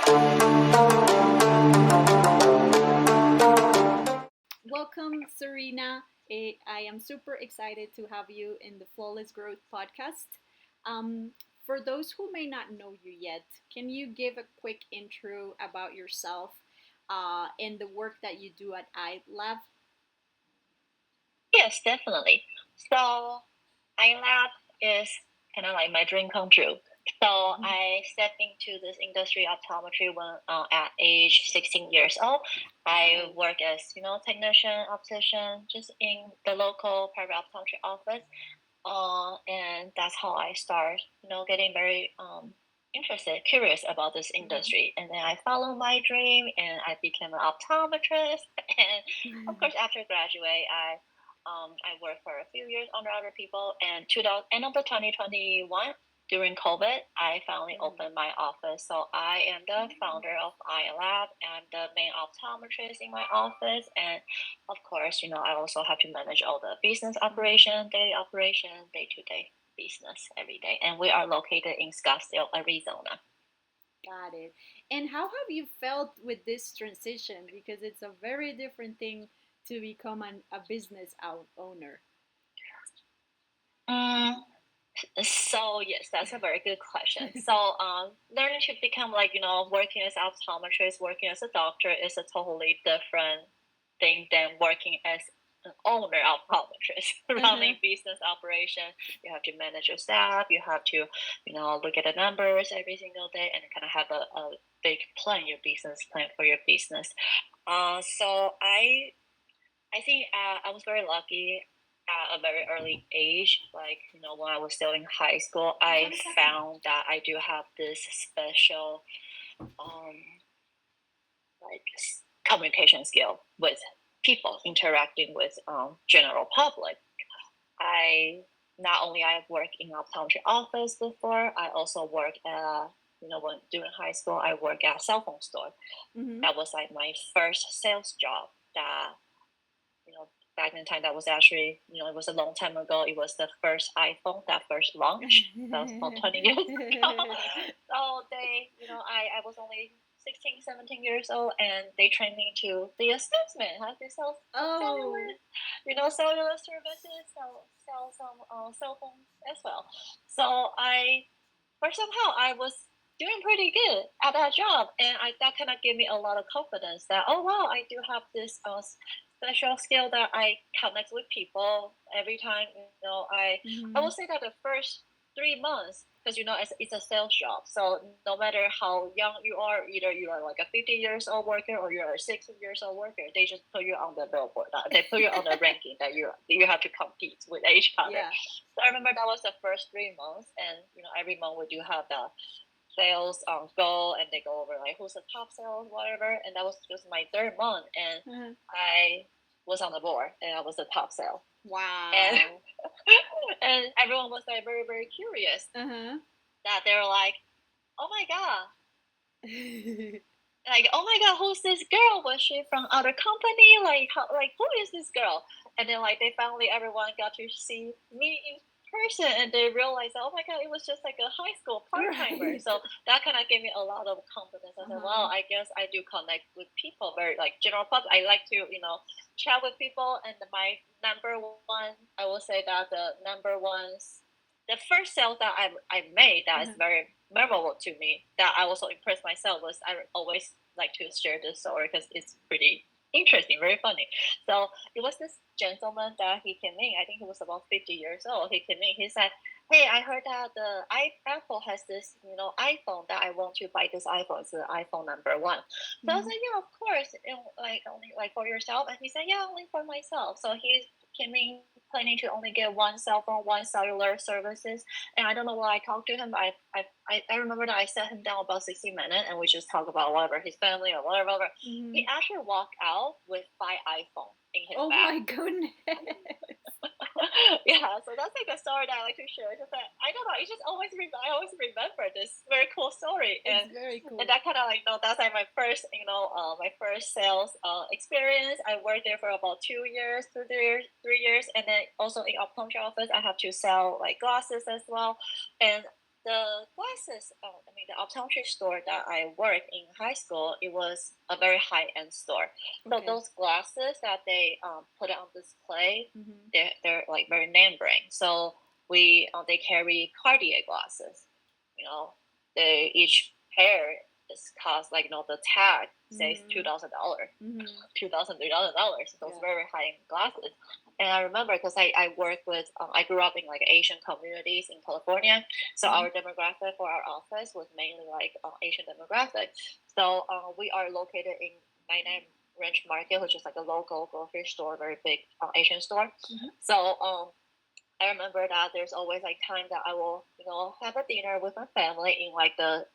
Welcome, Serena. I am super excited to have you in the Flawless Growth podcast. Um, for those who may not know you yet, can you give a quick intro about yourself and the work that you do at Eye Lab? Yes, definitely. So Eye Lab is kind of like my dream come true. So I stepped into this industry optometry when at age 16 years old. I work as technician, optician, just in the local private optometry office. And that's how I start, getting very interested, curious about this industry. And then I followed my dream, and I became an optometrist. And of course, after graduate, I worked for a few years under other people, and to the end of the 2021, during COVID, I finally opened my office. So I am the founder of Eye Lab. I'm the main optometrist in my office, and of course, I also have to manage all the business operation, daily operation, day-to-day business every day. And we are located in Scottsdale, Arizona. Got it. And how have you felt with this transition? Because it's a very different thing to become a business owner. So yes, that's a very good question. So learning to become like working as optometrist, working as a doctor is a totally different thing than working as an owner optometrist, running business operation. You have to manage your staff. You have to look at the numbers every single day and kind of have a big plan, your business plan for your business. So I think I was very lucky at a very early age, like when I was still in high school. I found that I do have this special like communication skill with people, interacting with general public. I not only I worked in optometry office before, I also worked at when during high school I worked at a cell phone store. That was like my first sales job. That back in the time, that was actually, it was a long time ago. It was the first iPhone that first launched. That was about 20 years ago. So they, I was only 16, 17 years old, and they trained me to be a salesman, how to sell cellular, cellular services, sell some cell phones as well. So for somehow, I was doing pretty good at that job, and that kind of gave me a lot of confidence that, oh wow, I do have this special skill that I connect with people every time. I will say that the first 3 months, because it's a sales job, so no matter how young you are, either you are like a 50 years old worker or you're a 60 years old worker, they just put you on the billboard. They put you on the ranking that you have to compete with each other. Yeah. So I remember that was the first 3 months, and every month we do have the sales goal, and they go over like who's the top sales, whatever. And that was just my third month, and I was on the board, and I was the top sale. Wow. And everyone was like very, very curious that they were like, oh my god. Like, oh my god, who's this girl? Was she from other company? Like, who is this girl? And then like they finally everyone got to see me in person, and they realized, oh my god, it was just like a high school part timer. Right. So that kind of gave me a lot of confidence. I said, well, I guess I do connect with people, very like general public. I like to chat with people, and my number one, I will say that the first sale that I made that is very memorable to me, that I also impressed myself, was I always like to share this story because it's pretty interesting, very funny. So it was this gentleman that he came in. I think he was about 50 years old. He came in. He said, "Hey, I heard that Apple has this, iPhone that I want to buy this iPhone. It's the iPhone number one." So I was like, "Yeah, of course. Like only like for yourself?" And he said, "Yeah, only for myself." So he came in planning to only get one cell phone, one cellular services. And I don't know why I talked to him, but I remember that I sat him down about 60 minutes, and we just talked about whatever, his family or whatever. He actually walked out with 5 iPhones in his bag. Oh my goodness. Yeah, so that's like a story that I like to share. It's just that I don't know, I always remember this very cool story. It's very cool. And that kind of like that's like my first my first sales experience. I worked there for about 2 years, 3 years, and then also in optometry office I have to sell like glasses as well. And the glasses, the optometry store that I worked in high school, it was a very high end store. So those glasses that they put on display, they're like very name brand. So they carry Cartier glasses. They each pair is cost like the tag says $2,000, $2,000, $3,000. Those very high end glasses. And I remember because I work with, I grew up in like Asian communities in California. So our demographic for our office was mainly like Asian demographic. So we are located in 99 Ranch Market, which is like a local grocery store, very big Asian store. So I remember that there's always like time that I will, have a dinner with my family in like the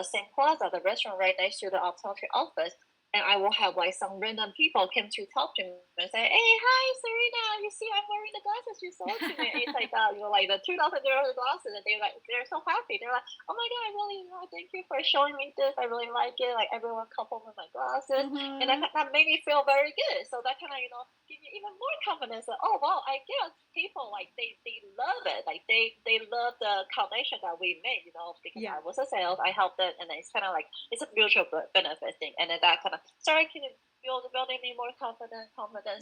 same plaza, the restaurant right next to the optometry office. And I will have like some random people come to talk to me and say, "Hey, hi, Serena, you see, I'm wearing the glasses you sold to me." And it's like that, like the $2,000 glasses, and they're so happy. They're like, "Oh my god, I really, thank you for showing me this. I really like it. Like everyone compliment my glasses, and that made me feel very good. So that kind of give you even more confidence that, oh wow, I guess people like they love it. Like they love the connection that we made. Because I was a sales, I helped it, and then it's kind of like it's a mutual benefit thing, and then that kind of started building me more confidence.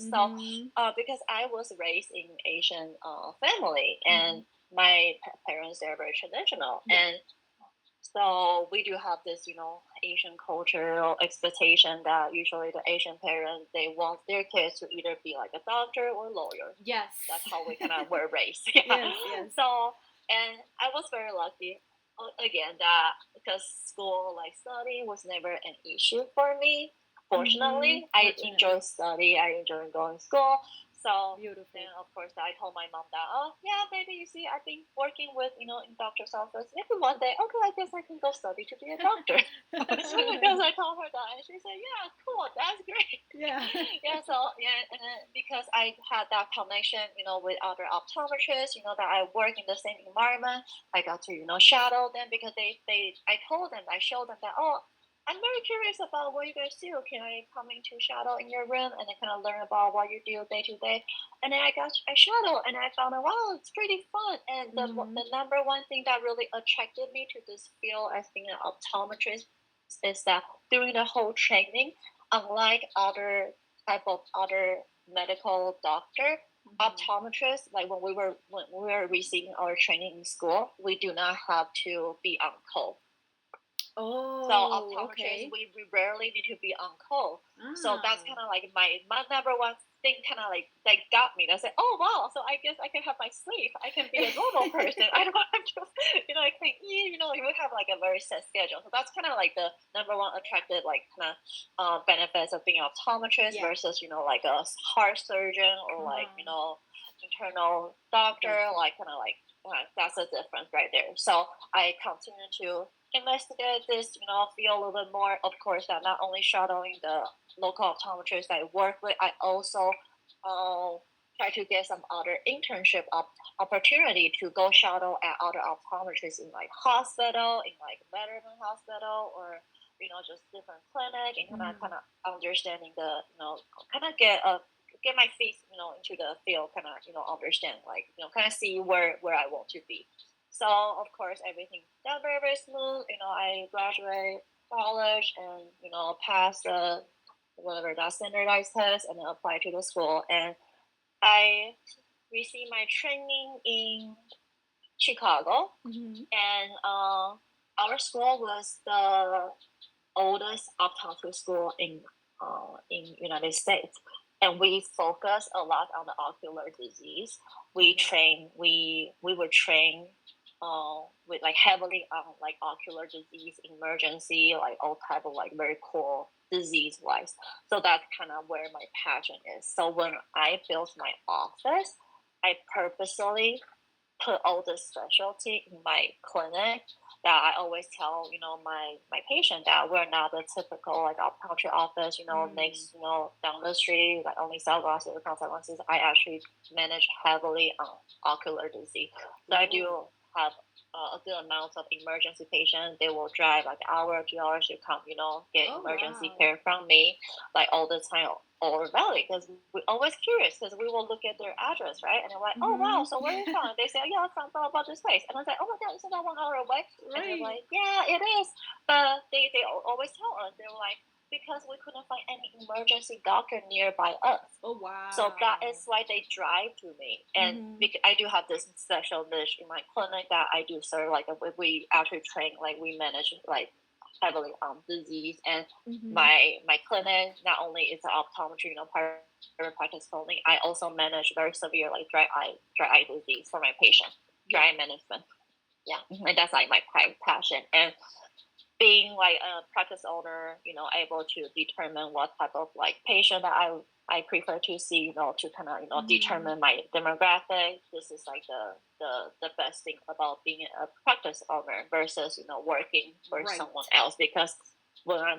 So because I was raised in Asian family, and my parents, they're very traditional, and so we do have this, Asian cultural expectation that usually the Asian parents, they want their kids to either be like a doctor or lawyer. Yes. That's how we kind of were raised. Yes. So, and I was very lucky, again, that because school, like studying was never an issue for me. Fortunately, I enjoy study. I enjoy going to school. So beautiful. Then of course I told my mom that, oh yeah, baby, you see, I've been working with in doctor's office. Maybe one day, okay, I guess I can go study to be a doctor. Because I told her that, and she said, yeah, cool, that's great. Yeah. So and then because I had that connection, with other optometrists, that I work in the same environment, I got to shadow them because I told them, I showed them that, oh, I'm very curious about what you guys do. Can I come into shadow in your room and then kind of learn about what you do day to day? And then I shadow, and I found out, wow, it's pretty fun. And the number one thing that really attracted me to this field as being an optometrist is that during the whole training, unlike other medical doctor, optometrists, like when we were receiving our training in school, we do not have to be on call. Oh, so optometrists, we rarely need to be on call. So that's kind of like my number one thing, kind of like that got me. I said, oh wow, so I guess I can have my sleep. I can be a normal person. I don't have to, I can eat. You would have like a very set schedule. So that's kind of like the number one attractive, like kind of benefits of being an optometrist versus like a heart surgeon or like internal doctor. Like kind of like that's a difference right there. So I continue to investigate this, feel a little bit more. Of course, that not only shadowing the local optometrists I work with, I also try to get some other internship opportunity to go shadow at other optometrists in like hospital, in like Betterment Hospital, or just different clinic, and kind of understanding the kind of get my feet into the field, kind of understand, like kind of see where I want to be. So of course everything done very, very smooth. I graduate college and pass the whatever that standardized test and then apply to the school. And I received my training in Chicago, and our school was the oldest optometry school in United States. And we focus a lot on the ocular disease. We were trained with like heavily on like ocular disease emergency, like all type of like very cool disease wise. So that's kind of where my passion is. So when I built my office, I purposely put all the specialty in my clinic. That I always tell my patient that we're not the typical like optometry office next down the street, like only sell glasses or contact lenses. I actually manage heavily on ocular disease. So I do have a good amount of emergency patients. They will drive like an hour or 2 hours to come, get Oh, emergency wow. care from me, like all the time all over Valley, because we're always curious, because we will look at their address, right? And they're like, oh wow, so where are you from? And they say, oh, yeah, I'm from blah, blah, this place. And I was like, oh my God, isn't that 1 hour away? And they're Right. like, yeah, it is. But they always tell us, they're like, because we couldn't find any emergency doctor nearby us. Oh, wow. So that is why they drive to me. And I do have this special niche in my clinic that I do serve. Like we actually train, like we manage like heavily disease. And my clinic not only is an optometry, private practice only. I also manage very severe like dry eye disease for my patient. Dry eye management. Yeah, and that's like my passion. And being like a practice owner, able to determine what type of like patient that I prefer to see, to kind of, determine my demographic. This is like the best thing about being a practice owner versus, working for someone else. Because when I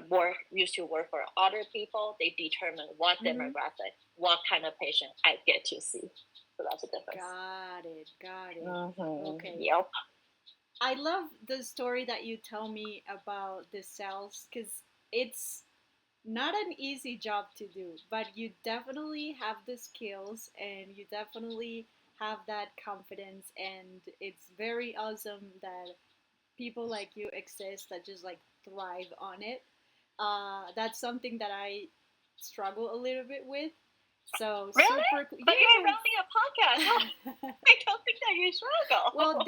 used to work for other people, they determine what demographic, what kind of patient I get to see. So that's the difference. Got it. Okay. Yep. I love the story that you tell me about the cells, because it's not an easy job to do, but you definitely have the skills and you definitely have that confidence, and it's very awesome that people like you exist that just like thrive on it. That's something that I struggle a little bit with. So really? super cool. But you're running a podcast. I don't think that you struggle. Well, but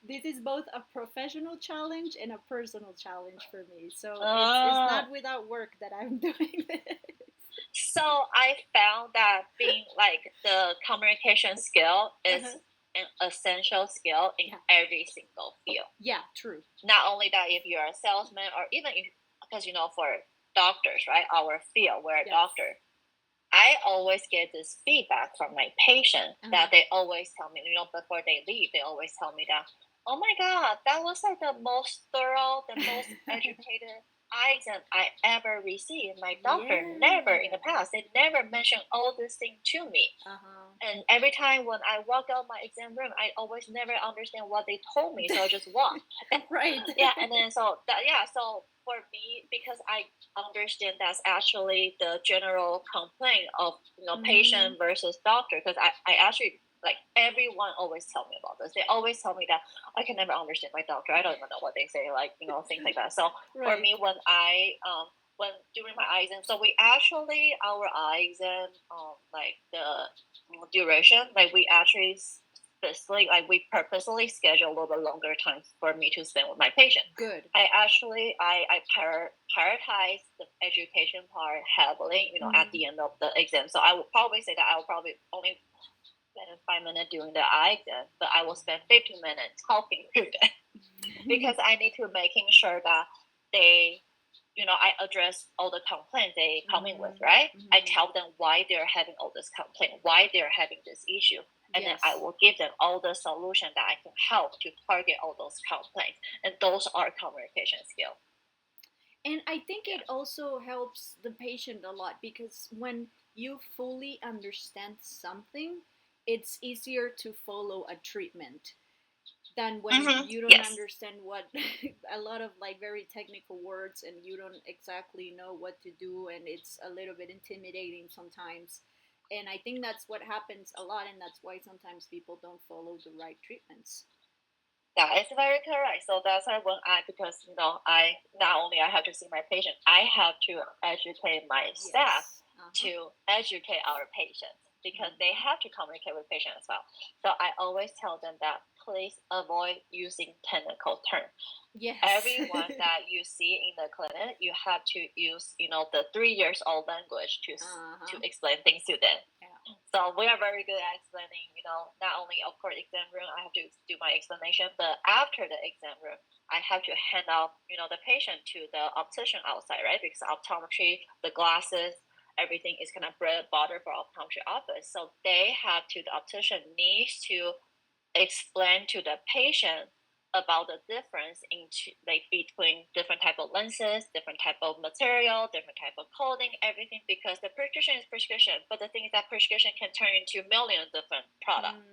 this is both a professional challenge and a personal challenge for me. So it's not without work that I'm doing this. So I found that being like the communication skill is an essential skill in every single field. Yeah, true. Not only that, if you're a salesman or even if, because for doctors, right? Our field, we're a doctor. I always get this feedback from my patient that they always tell me, before they leave, they always tell me that, oh my God, that was like the most thorough, the most educated eye exam I ever received. My doctor never in the past, they never mentioned all this thing to me. And every time when I walk out my exam room, I always never understand what they told me, so I just walk. Right. Yeah, and then so for me, because I understand that's actually the general complaint of patient versus doctor, because I actually like everyone always tell me about this. They always tell me that I can never understand my doctor. I don't even know what they say, like things like that. So for me, when during my eye exam, so we actually our eye exam like the duration, like we actually specifically, like we purposely schedule a little bit longer time for me to spend with my patient. Good. I prioritize the education part heavily, at the end of the exam. So I would probably say that I will probably only spend 5 minutes doing the eye exam, but I will spend 15 minutes helping through that because I need to making sure that they, I address all the complaints they come in with, right? I tell them why they're having all this complaint, why they're having this issue. And then I will give them all the solution that I can help to target all those complaints. And those are communication skills. And I think it also helps the patient a lot, because when you fully understand something, it's easier to follow a treatment than when you don't understand what a lot of like very technical words, and you don't exactly know what to do, and it's a little bit intimidating sometimes. And I think that's what happens a lot, and that's why sometimes people don't follow the right treatments. That is very correct. So that's why because I not only I have to see my patient, I have to educate my staff to educate our patients, because they have to communicate with patients as well. So I always tell them that please avoid using technical terms. Yes. Everyone that you see in the clinic, you have to use the 3 years old language to explain things to them. So we are very good at explaining, not only, of course, exam room, I have to do my explanation, but after the exam room, I have to hand out, the patient to the optician outside, right? Because optometry, the glasses, everything is kind of bread and butter for optometry office. So the optician needs to explain to the patient about the difference between different type of lenses, different type of material, different type of coating, everything, because the prescription is prescription. But the thing is that prescription can turn into millions of different products.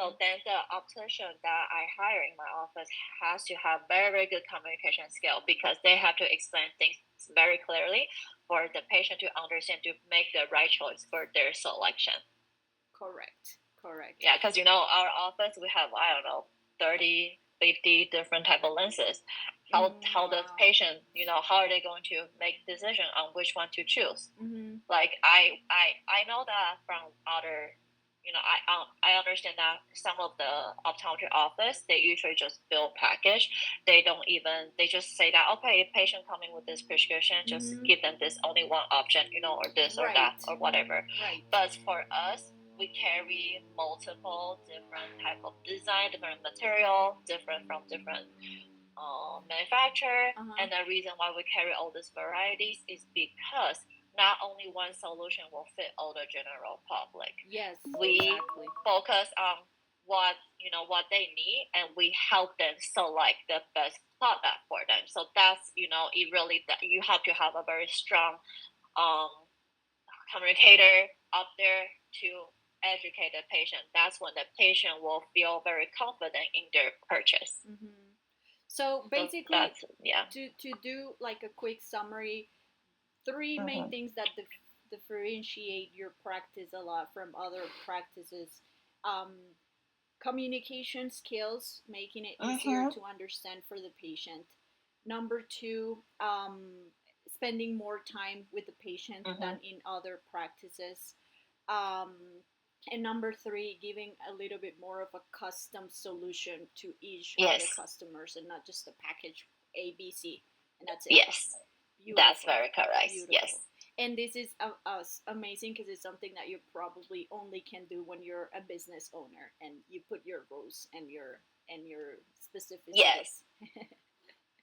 So then the optician that I hire in my office has to have very, very good communication skill because they have to explain things very clearly for the patient to understand to make the right choice for their selection. Correct. Correct. Yeah, because our office we have, I don't know, 30, 50 different type of lenses. How the patient, how are they going to make decision on which one to choose? Like I know that from other, I understand that some of the optometry office they usually just bill package. They just say that okay, patient coming with this prescription, just give them this only one option, or this or that or whatever. Right. But for us, we carry multiple different type of design, different material, different from different manufacturer. And the reason why we carry all these varieties is because not only one solution will fit all the general public. Yes, we exactly. focus on what they need, and we help them select the best product for them. So that's it really you have to have a very strong communicator up there to educate the patient. That's when the patient will feel very confident in their purchase. So basically, to do like a quick summary, three main things that differentiate your practice a lot from other practices. Communication skills, making it easier to understand for the patient. Number two, spending more time with the patient than in other practices. And number three, giving a little bit more of a custom solution to each of the customers and not just a package A, B, C, and that's it. Yes, beautiful. That's very correct. Beautiful. Yes. And this is amazing because it's something that you probably only can do when you're a business owner and you put your rules and your specificities. Yes.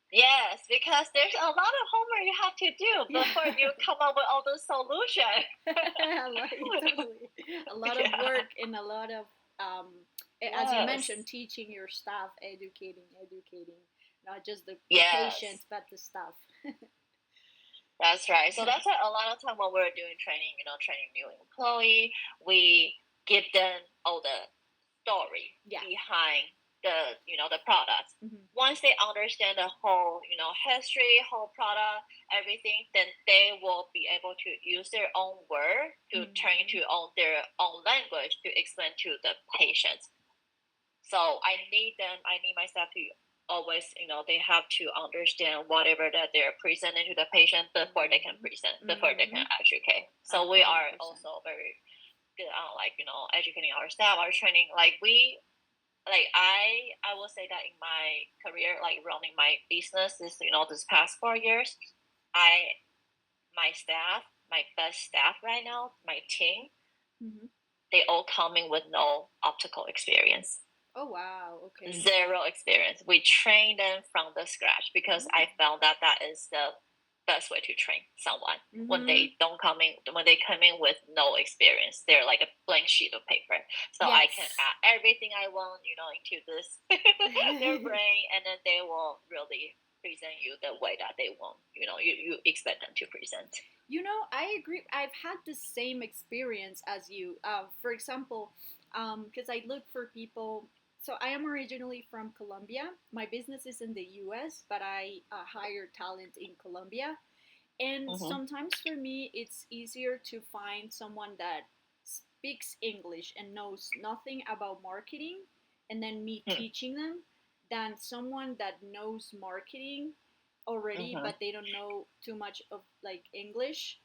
Yes, because there's a lot of homework you have to do before you come up with all the solutions. Totally. A lot of work and a lot of, as you mentioned, teaching your staff, educating, not just the patients, but the staff. That's right. So that's why a lot of time when we're doing training, training new employee, we give them all the story behind the products. Once they understand the whole history, whole product, everything, then they will be able to use their own word to turn into their own language to explain to the patients. So I need my staff to always they have to understand whatever that they're presenting to the patient before they can present, before they can educate. So we are also very good on educating our staff, our training. I will say that in my career, running my business this past 4 years, my best staff right now, my team, they all coming with no optical experience. Oh wow! Okay. Zero experience. We train them from the scratch because I found that is the best way to train someone when they come in with no experience. They're like a blank sheet of paper. So I can add everything I want, into this their brain, and then they will really present you the way that they want. You expect them to present. I agree. I've had the same experience as you. For example, because I look for people. So I am originally from Colombia. My business is in the U.S., but I hire talent in Colombia. And sometimes for me, it's easier to find someone that speaks English and knows nothing about marketing, and then me teaching them, than someone that knows marketing already, but they don't know too much of English.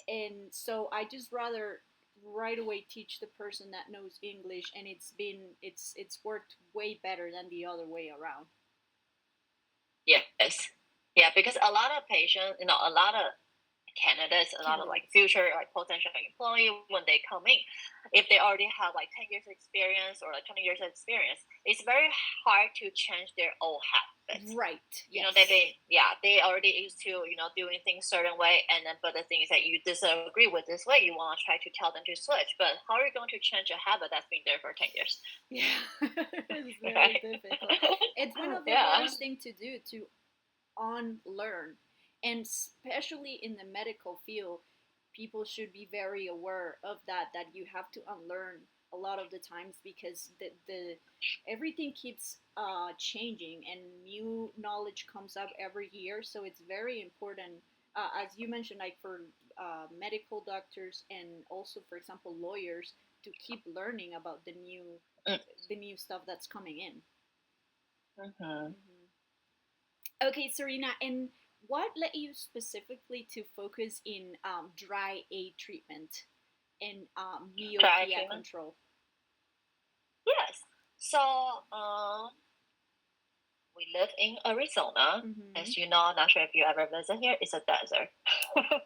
And so I just rather right away teach the person that knows English, and it's worked way better than the other way around. Yes. Yeah, because a lot of patients, a lot of candidates, a lot of future potential employee, when they come in, if they already have 10 years experience or 20 years experience, it's very hard to change their old habits. Right. Yes. They already used to doing things certain way, and then but the thing is that you disagree with this way, you want to try to tell them to switch. But how are you going to change a habit that's been there for 10 years? Yeah, it's very difficult. It's one of the hardest things to do, to unlearn. And especially in the medical field, people should be very aware of that you have to unlearn a lot of the times because the everything keeps changing and new knowledge comes up every year. So it's very important, as you mentioned, like for medical doctors and also, for example, lawyers to keep learning about Mm. the new stuff that's coming in. Mm-hmm. Okay, Serena, and what led you specifically to focus in dry eye treatment and Dry myopia treatment. control? Yes. So, we live in Arizona. As you know, not sure if you ever visit here. It's a desert.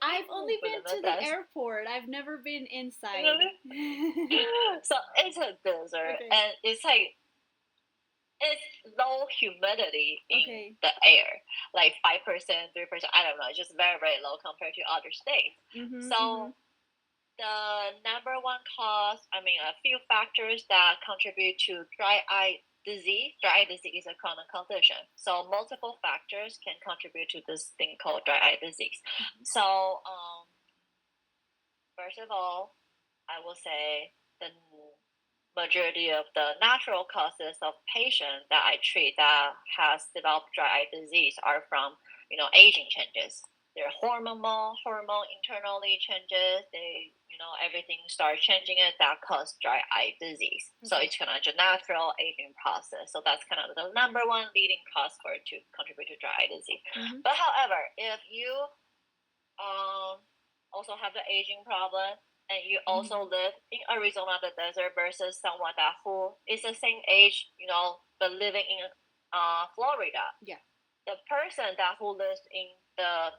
I've only We been live in to a the desert. airport. I've never been inside. Really? So it's a desert, Okay. and it's low humidity in Okay. the air, like 5%, 3%. I don't know, just very very low compared to other states. So the number one cause, I mean, a few factors that contribute to dry eye disease. Dry eye disease is a chronic condition. So multiple factors can contribute to this thing called dry eye disease. So first of all, I will say the majority of the natural causes of patients that I treat that has developed dry eye disease are from, aging changes. Their hormone internally changes. Everything starts changing it that cause dry eye disease. So it's kind of a natural aging process. So that's kind of the number one leading cause to contribute to dry eye disease. But however, if you also have the aging problem and you also live in Arizona, the desert, versus someone who is the same age, but living in Florida. Yeah. The person who lives in the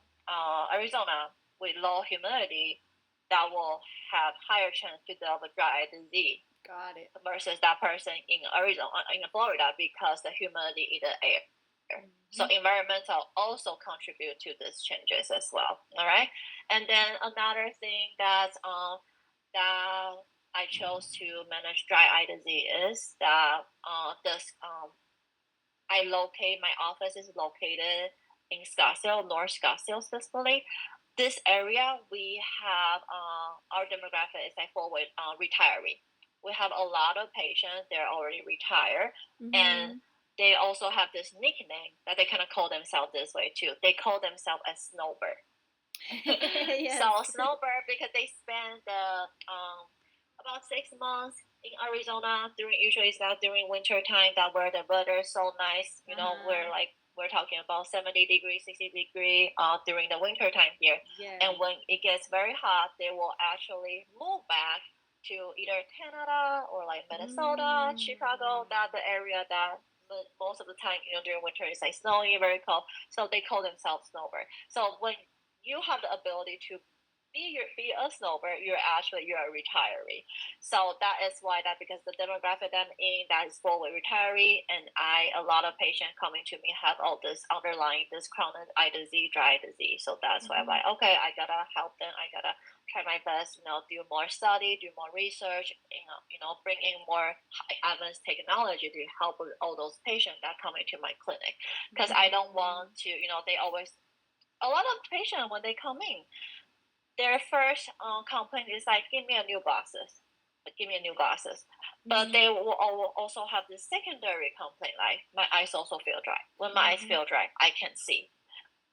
Arizona with low humidity, that will have higher chance to develop dry eye disease. Got it. Versus that person in Arizona, in Florida, because the humidity in the air. So environmental also contribute to these changes as well. All right, and then another thing that I chose to manage dry eye disease is that my office is located in Scottsdale, North Scottsdale specifically. This area we have our demographic is like full with retiree. We have a lot of patients; they're already retired, and they also have this nickname that they kind of call themselves this way too. They call themselves a snowbird. Yes. So snowbird because they spend about 6 months in Arizona usually it's not during winter time that where the weather is so nice. We're talking about 70 degrees, 60 degrees during the winter time here. Yeah. And when it gets very hot, they will actually move back to either Canada or like Minnesota, Chicago, that's the area that most of the time, during winter it's like snowy, very cold. So they call themselves snowbird. So when you have the ability to be a snowbird, you're a retiree. So that is why because the demographic I'm in that is full with retiree, and a lot of patients coming to me have all this underlying this chronic eye disease, dry eye disease. So that's why I'm like, okay, I gotta help them. I gotta try my best, do more study, do more research, bring in more advanced technology to help with all those patients that come into my clinic. Because I don't want to, they always, a lot of patients when they come in, their first complaint is like, give me a new glasses. But they will also have the secondary complaint, like my eyes also feel dry. When my eyes feel dry, I can see.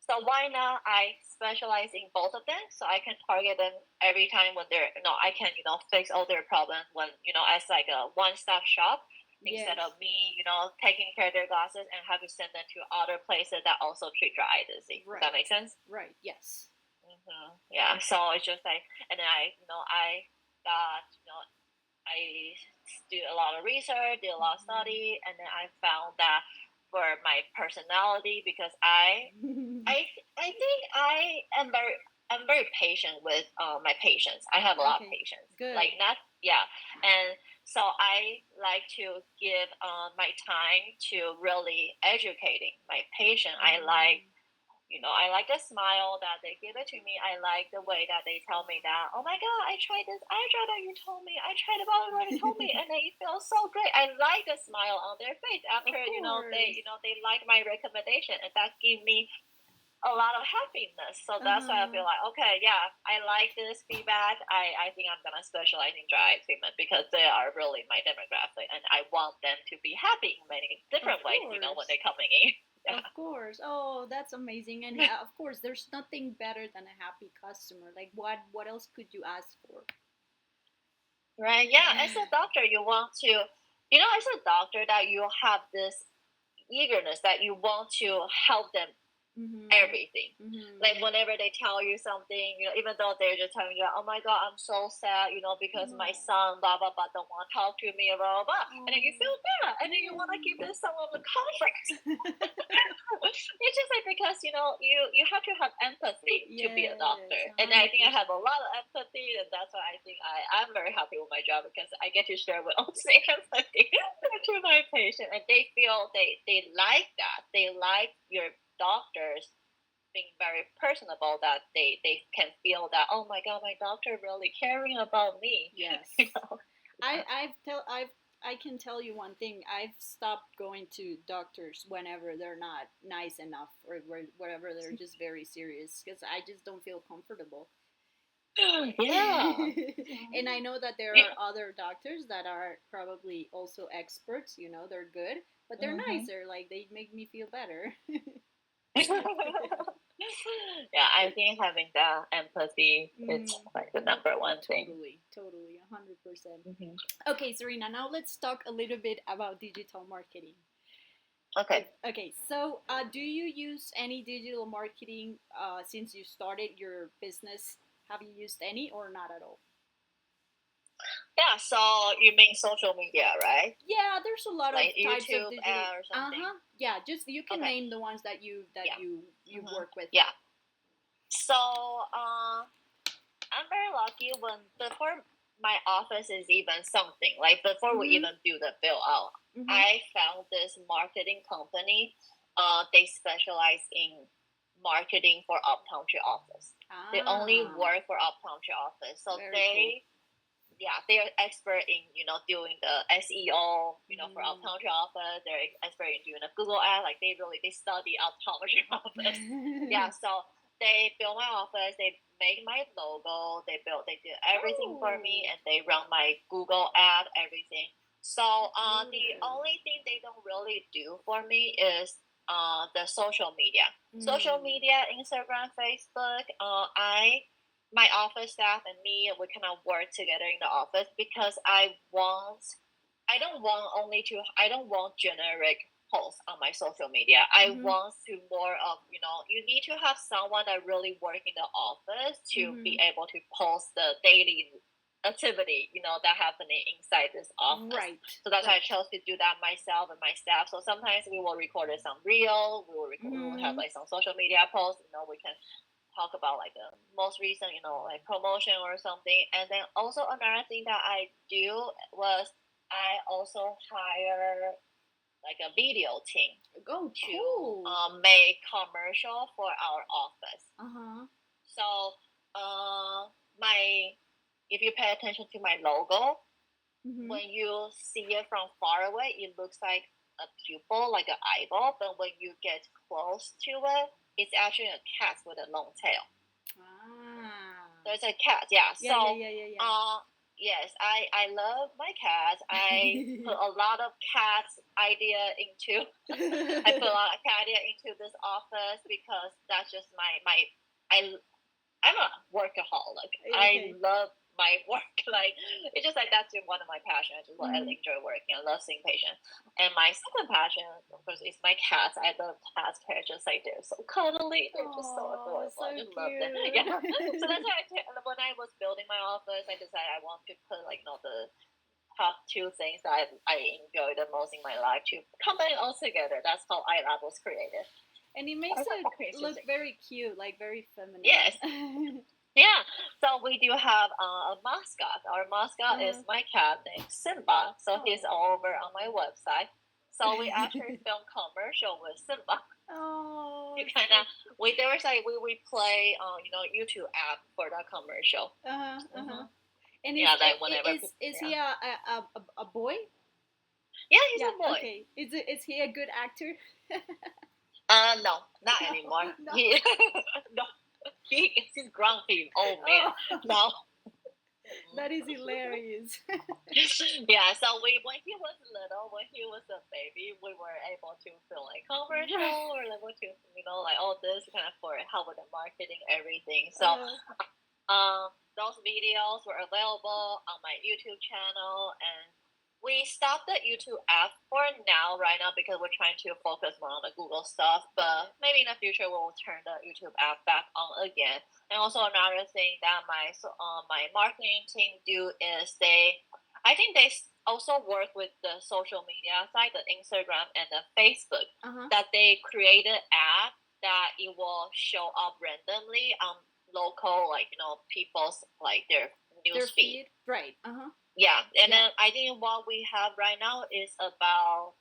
So why not I specialize in both of them, so I can target them every time when they're I can fix all their problems when as like a one-stop shop. Instead of me, taking care of their glasses and have to send them to other places that also treat dry eye disease. Right. Does that make sense? Right. Yes. Yeah. So it's just like, and then I got, I do a lot of research, did a lot of study, and then I found that for my personality, because I think I'm very patient with my patients. I have a lot of patience. Good. Like not and so I like to give my time to really educating my patient. I like the smile that they give it to me. I like the way that they tell me that, oh my God, I tried this eye drop that you told me. I tried the bottle that you told me, and it feels so great. I like the smile on their face after they like my recommendation, and that give me a lot of happiness. So that's why I feel like, okay, yeah, I like this feedback. I think I'm gonna specialize in dry eye treatment because they are really my demographic, and I want them to be happy in many different ways. You know, when they're coming in. Yeah. Of course. Oh, that's amazing. And of course, there's nothing better than a happy customer. Like, what else could you ask for? Right. Yeah. As a doctor, you want to, as a doctor, that you have this eagerness that you want to help them everything. Like whenever they tell you something, even though they're just telling you, oh my god, I'm so sad, because my son blah blah blah don't want to talk to me, blah blah blah, and then you feel bad, and then you want to give this someone a comfort. It's just like, because you have to have empathy to be a doctor, and I think I have a lot of empathy, and that's why I think I'm very happy with my job, because I get to share with all the empathy to my patient, and they feel they like that. They like your doctors being very personable, that they can feel that, oh my god, my doctor really caring about me. Yes. I can tell you one thing. I've stopped going to doctors whenever they're not nice enough, or whatever, they're just very serious, because I just don't feel comfortable. Yeah. And I know that there are other doctors that are probably also experts, they're good, but they're nicer. Like, they make me feel better. Yeah, I think having that empathy is like the number one thing. Totally, 100%. Okay, Serena, now let's talk a little bit about digital marketing. Okay, so do you use any digital marketing since you started your business? Have you used any, or not at all? Yeah, so you mean social media, right? Yeah, there's a lot like of types YouTube of digital. or something. Yeah, just you can name the ones that you work with. Yeah. So I'm very lucky, before my office is even something, like before we even do the build out, I found this marketing company. They specialize in marketing for optometry office. They only work for optometry office, so they. Cool. Yeah, they're expert in doing the SEO for optometry office. They're expert in doing a Google ad. Like, they study optometry office. Yeah, so they build my office. They make my logo. They do everything for me, and they run my Google ad, everything. So the only thing they don't really do for me is the social media. Social media, Instagram, Facebook. My office staff and me, we kind of work together in the office, because I don't want generic posts on my social media. I want to more of, you need to have someone that really work in the office to be able to post the daily activity, that happening inside this office. Right. So that's why I chose to do that myself and my staff. So sometimes we will record some reel, we will have like some social media posts, we can talk about like the most recent, like promotion or something. And then also another thing that I do was I also hire like a video team to make commercial for our office. So if you pay attention to my logo, when you see it from far away, it looks like a pupil, like an eyeball. But when you get close to it, it's actually a cat with a long tail. So it's a cat, yeah. Yes, I love my cat. I put a lot of cat idea into. I put a lot of cat idea into this office, because that's just I'm a workaholic. I love my work. Like, it's just like, that's one of my passions. I enjoy working. I love seeing patients. And my second passion, of course, is my cats. I love cats. They're just like, they're so cuddly. They're just so adorable. So I just love them. Yeah. So that's why when I was building my office, I decided I want to put like the top two things that I enjoy the most in my life to combine it all together. That's how Eye Lab was created. And it makes it look very cute, like very feminine. Yes. Yeah. So we do have a mascot. Our mascot is my cat named Simba. So he's over on my website. So we actually filmed commercial with Simba. Oh. You kind of we play YouTube app for that commercial. And is he a boy? Yeah, he's a boy. Okay. Is he a good actor? No, not anymore. No. He, no, he's grumpy. Oh man, Oh, no. that is hilarious. Yeah, so when he was little, when he was a baby, we were able to feel like Right. commercial or able to, like all this kind of for help with the marketing, everything. So Uh, those videos were available on my YouTube channel, and we stopped the YouTube app for now, right now, because we're trying to focus more on the Google stuff. But maybe in the future, we'll turn the YouTube app back on again. And also another thing that my marketing team do is I think they also work with the social media side, the Instagram and the Facebook, uh-huh. that they created app that it will show up randomly on local, like people's like their Their news feed. feed. Right. Uh-huh. Yeah, and Yeah. then I think what we have right now is about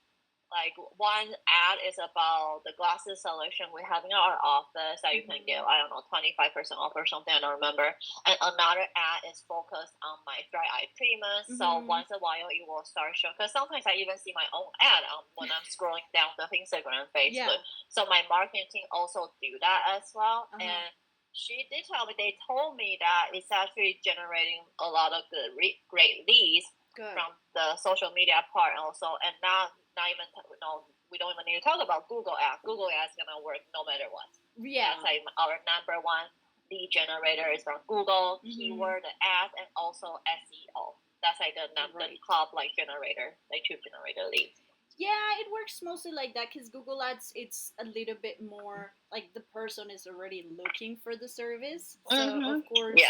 like one ad is about the glasses selection we have in our office that you can get, I don't know, 25% off or something, I don't remember. And another ad is focused on my dry eye treatment. So once in a while it will start showing, because sometimes I even see my own ad when I'm scrolling down the Instagram and Facebook. Yeah. So my marketing team also do that as well. Uh-huh. And she did tell me, they told me that it's actually generating a lot of good, great leads Good. from the social media part also, and not even we don't even need to talk about Google Ads. Google Ads gonna work no matter what. Yeah. That's like our number one lead generator is from Google, keyword ads, and also SEO. That's like the top like generator, like tube generator leads. Yeah, it works mostly like that because Google Ads, it's a little bit more like the person is already looking for the service. So, of course,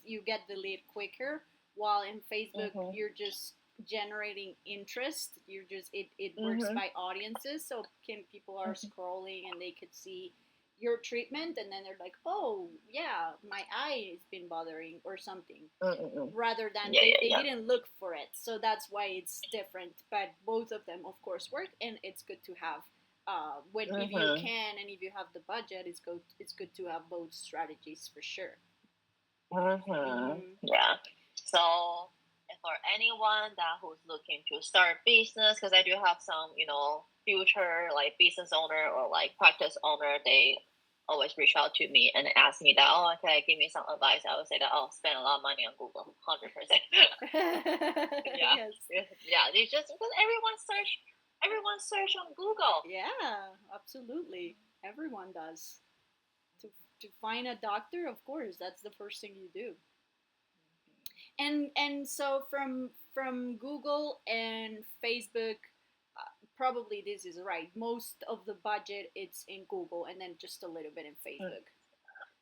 you get the lead quicker. While in Facebook, you're just generating interest. It works by audiences. So, people are scrolling and they could see your treatment and then they're like, oh, yeah, my eye has been bothering or something, rather than they didn't look for it. So that's why it's different. But both of them, of course, work, and it's good to have. When if you can and if you have the budget, it's good to have both strategies for sure. Yeah. So for anyone who's looking to start business, because I do have some future like business owner or like practice owner, they always reach out to me and ask me that, oh, okay, give me some advice. I would say that, oh, spend a lot of money on Google, 100%. Yeah. Yes. Yeah, it's just because everyone search on Google. Yeah, absolutely, everyone does. To find a doctor, of course, that's the first thing you do. And so from Google and Facebook, probably this is right. Most of the budget it's in Google, and then just a little bit in Facebook.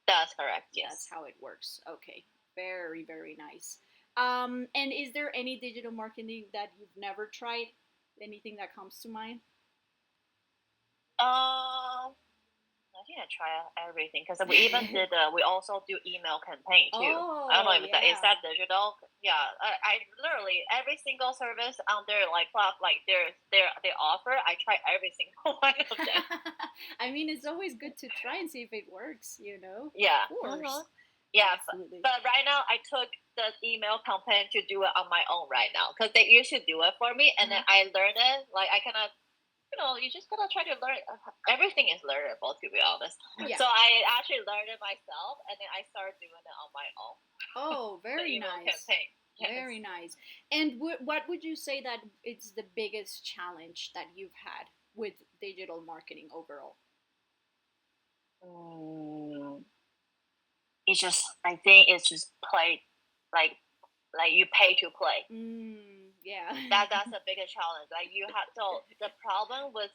That's correct. Yes, that's how it works. Okay, very very nice. And is there any digital marketing that you've never tried? Anything that comes to mind? I think I try everything because we even did. We also do email campaign too. Oh, I don't know if is that digital. Yeah, I literally every single service on their like they offer. I try every single one of them. I mean, it's always good to try and see if it works. Yeah. Of course. Yeah, but right now I took the email campaign to do it on my own right now because they used to do it for me, and then I learned it. Like I cannot. You just gotta try to learn. Everything is learnable, to be honest. Yeah. So I actually learned it myself, and then I started doing it on my own. Oh, very nice. Campaign. Yes. Very nice. And what would you say that it's the biggest challenge that you've had with digital marketing overall? It's just, I think it's just play, like you pay to play. Yeah. That's the biggest challenge. Like you have, so the problem with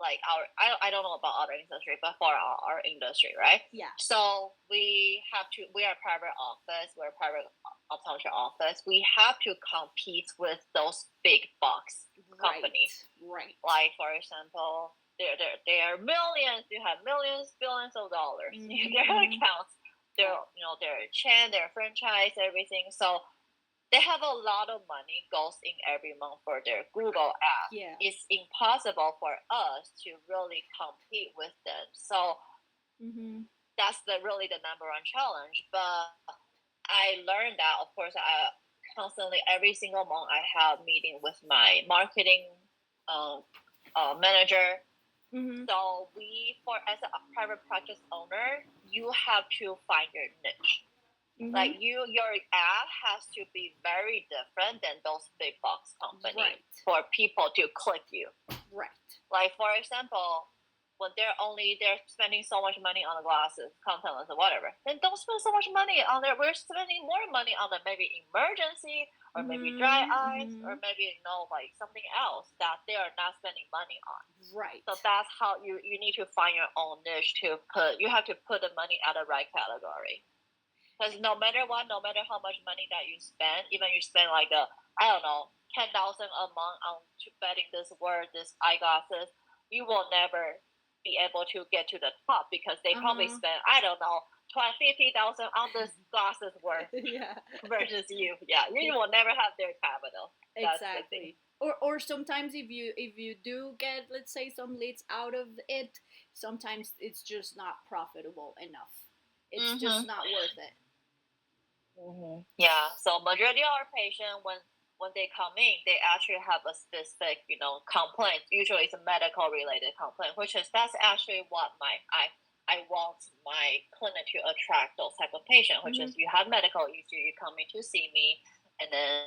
like I don't know about other industry, but for our industry, right? Yeah. So we are a private office, we're a private optometry office. We have to compete with those big box companies. Right. Like for example, they are millions. You have millions, billions of dollars in their accounts. Their chain, their franchise, everything. So they have a lot of money goes in every month for their Google app. Yeah. It's impossible for us to really compete with them. So that's really the number one challenge. But I learned that, of course, I constantly, every single month, I have meeting with my marketing manager. Mm-hmm. So as a private practice owner, you have to find your niche. Mm-hmm. Like your ad has to be very different than those big box companies Right. for people to click you. Right. Like for example, when they're spending so much money on the glasses, contact lenses, or whatever, then don't spend so much money on there. We're spending more money on the maybe emergency or maybe dry eyes or maybe like something else that they are not spending money on. Right. So that's how you need to find your own niche to put. You have to put the money at the right category. Because no matter what, no matter how much money that you spend, even you spend like I don't know, 10,000 a month on betting this eyeglasses, you will never be able to get to the top because they probably spend, I don't know, 50,000 on this glasses worth Yeah. versus you. Yeah, you will never have their capital. That's the thing. Exactly. Or sometimes if you do get, let's say, some leads out of it, sometimes it's just not profitable enough. It's just not worth it. Yeah. So majority of our patients, when they come in, they actually have a specific, complaint. Usually it's a medical related complaint, that's actually what I want my clinic to attract those type of patients, which is you have medical issue, you come in to see me, and then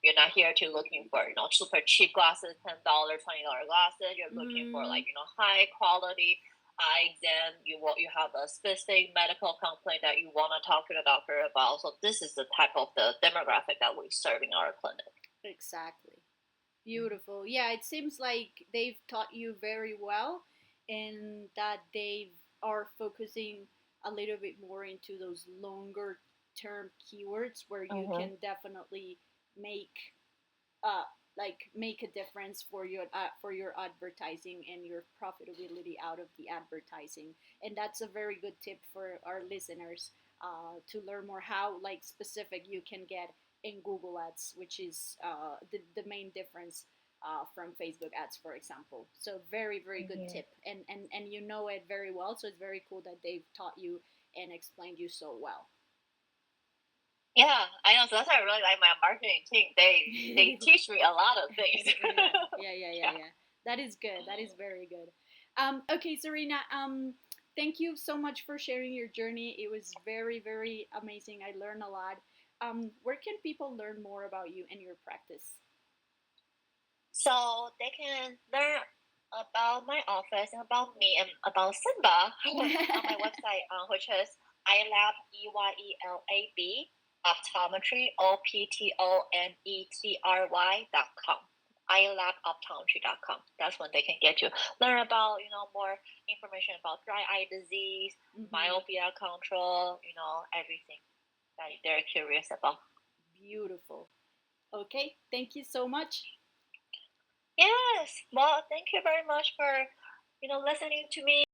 you're not here to looking for super cheap glasses, $10, $20 glasses. You're looking for high quality eye exam. You have a specific medical complaint that you want to talk to the doctor about. So this is the type of the demographic that we serve in our clinic. Exactly. Beautiful. Yeah, it seems like they've taught you very well, and that they are focusing a little bit more into those longer term keywords where you can definitely make uh make a difference for your advertising and your profitability out of the advertising. And that's a very good tip for our listeners, to learn more how like specific you can get in Google Ads, which is the main difference from Facebook ads, for example. So very good tip, and you know it very well. So it's very cool that they've taught you and explained you so well. Yeah, I know. So that's why I really like my marketing team. They teach me a lot of things. Yeah. That is good. That is very good. Okay, Serena. Thank you so much for sharing your journey. It was very amazing. I learned a lot. Where can people learn more about you and your practice? So they can learn about my office and about me and about Simba on my website, which is iLab, EYELAB, optometry, OPTOMETRY.com. iLaboptometry.com. That's when they can get to learn about, more information about dry eye disease, myopia control, everything that they're curious about. Beautiful. Okay, thank you so much. Yes. Well, thank you very much for, listening to me